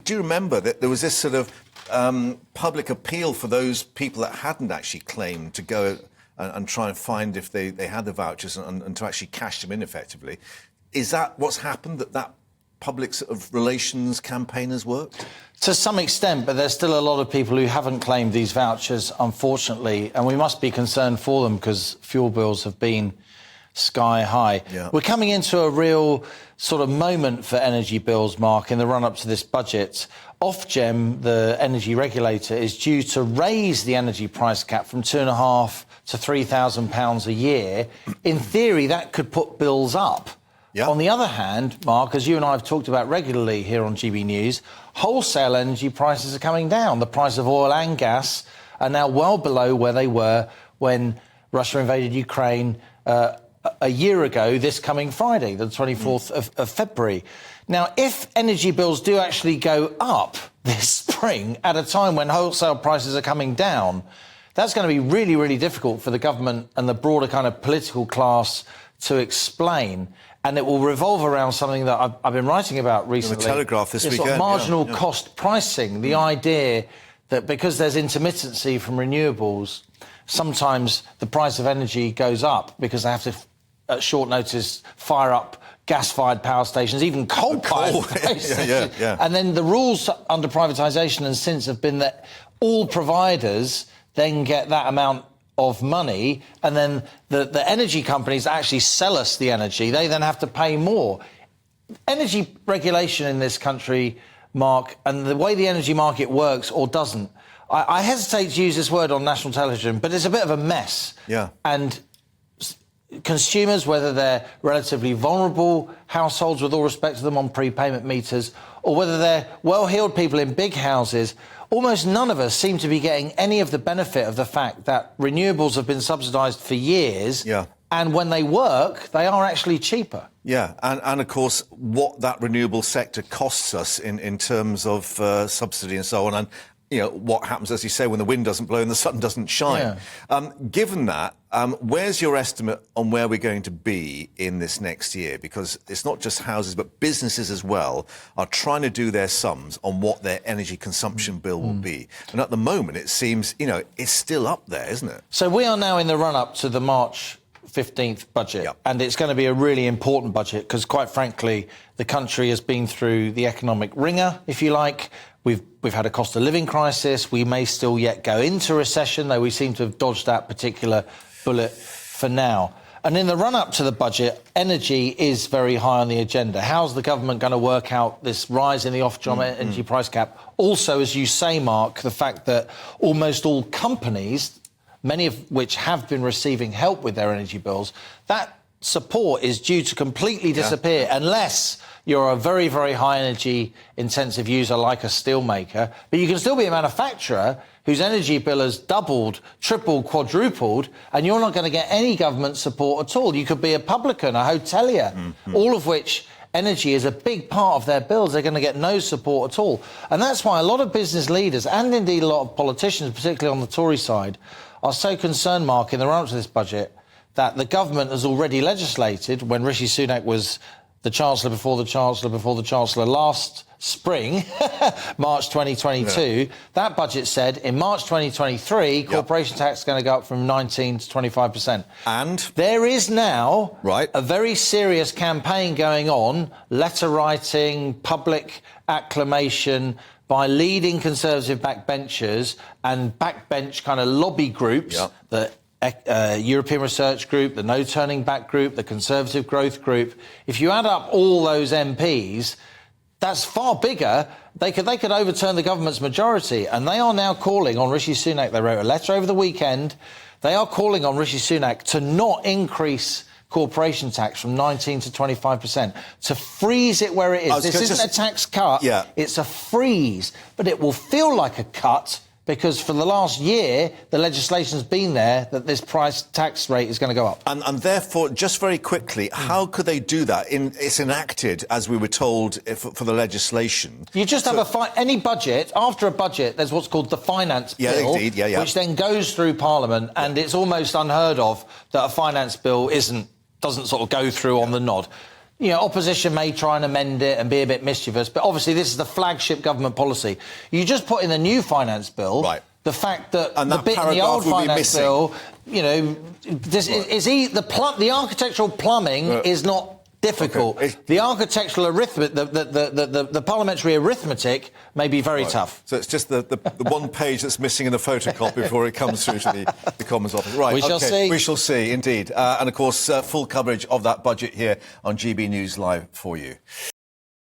do you remember that there was this sort of public appeal for those people that hadn't actually claimed to go and try and find if they had the vouchers and to actually cash them in effectively? Is that what's happened, that public sort of relations campaign has worked? To some extent, but there's still a lot of people who haven't claimed these vouchers, unfortunately, and we must be concerned for them because fuel bills have been sky high. Yeah. We're coming into a real sort of moment for energy bills, Mark, in the run-up to this budget. Ofgem, the energy regulator, is due to raise the energy price cap from £2,500 to £3,000 a year. In theory, that could put bills up. Yeah. On the other hand, Mark, as you and I have talked about regularly here on GB News, wholesale energy prices are coming down. The price of oil and gas are now well below where they were when Russia invaded Ukraine a year ago, this coming Friday, the 24th of February. Now, if energy bills do actually go up this spring at a time when wholesale prices are coming down, that's going to be really, really difficult for the government and the broader kind of political class to explain. And it will revolve around something that I've been writing about recently. The Telegraph this weekend. Sort of marginal cost pricing, the idea that because there's intermittency from renewables, sometimes the price of energy goes up because they have to, at short notice, fire up gas-fired power stations, even coal-fired power stations. And then the rules under privatisation and since have been that all providers then get that amount of money, and then the energy companies actually sell us the energy. They then have to pay more. Energy regulation in this country, Mark, and the way the energy market works or doesn't, I hesitate to use this word on national television, but it's a bit of a mess. Yeah. And consumers, whether they're relatively vulnerable households, with all respect to them, on prepayment meters, or whether they're well-heeled people in big houses, almost none of us seem to be getting any of the benefit of the fact that renewables have been subsidised for years. Yeah. And when they work, they are actually cheaper. Yeah, and of course, what that renewable sector costs us in terms of subsidy and so on, and you know what happens, as you say, when the wind doesn't blow and the sun doesn't shine. Yeah. Given that, where's your estimate on where we're going to be in this next year? Because it's not just houses, but businesses as well are trying to do their sums on what their energy consumption bill will be. And at the moment, it seems, you know, it's still up there, isn't it? So we are now in the run-up to the March 15th budget, and it's going to be a really important budget because, quite frankly, the country has been through the economic ringer, if you like. We've had a cost of living crisis. We may still yet go into recession, though we seem to have dodged that particular bullet for now. And in the run-up to the budget, energy is very high on the agenda. How's the government going to work out this rise in the Ofgem energy price cap? Also, as you say, Mark, the fact that almost all companies, many of which have been receiving help with their energy bills, that support is due to completely disappear unless you're a very, very high energy intensive user like a steelmaker. But you can still be a manufacturer whose energy bill has doubled, tripled, quadrupled, and you're not going to get any government support at all. You could be a publican, a hotelier, all of which energy is a big part of their bills. They're going to get no support at all. And that's why a lot of business leaders, and indeed a lot of politicians, particularly on the Tory side, are so concerned, Mark, in the run-up to this budget, that the government has already legislated, when Rishi Sunak was the Chancellor before the Chancellor before the Chancellor last spring, March 2022, that budget said in March 2023, corporation tax is going to go up from 19 to 25%. And there is now a very serious campaign going on, letter writing, public acclamation by leading Conservative backbenchers and backbench kind of lobby groups, the European Research Group, the No Turning Back Group, the Conservative Growth Group. If you add up all those MPs, that's far bigger. They could overturn the government's majority, and they are now calling on Rishi Sunak. They wrote a letter over the weekend. They are calling on Rishi Sunak to not increase corporation tax from 19 to 25%, to freeze it where it is. This isn't a tax cut, it's a freeze, but it will feel like a cut because for the last year, the legislation's been there that this price tax rate is going to go up. And therefore, just very quickly, how could they do that? It's enacted, as we were told, for the legislation. You just have any budget. After a budget, there's what's called the finance bill, which then goes through Parliament, and it's almost unheard of that a finance bill doesn't sort of go through on the nod. opposition may try and amend it and be a bit mischievous, but obviously this is the flagship government policy. You just put in the new finance bill the fact that the bit in the old finance bill, the architectural plumbing is not difficult. Okay. The architectural arithmetic, the parliamentary arithmetic may be very tough. So it's just the one page that's missing in the photocopy before it comes through to the Commons office. Right, we shall see. We shall see, indeed. And, of course, full coverage of that budget here on GB News Live for you.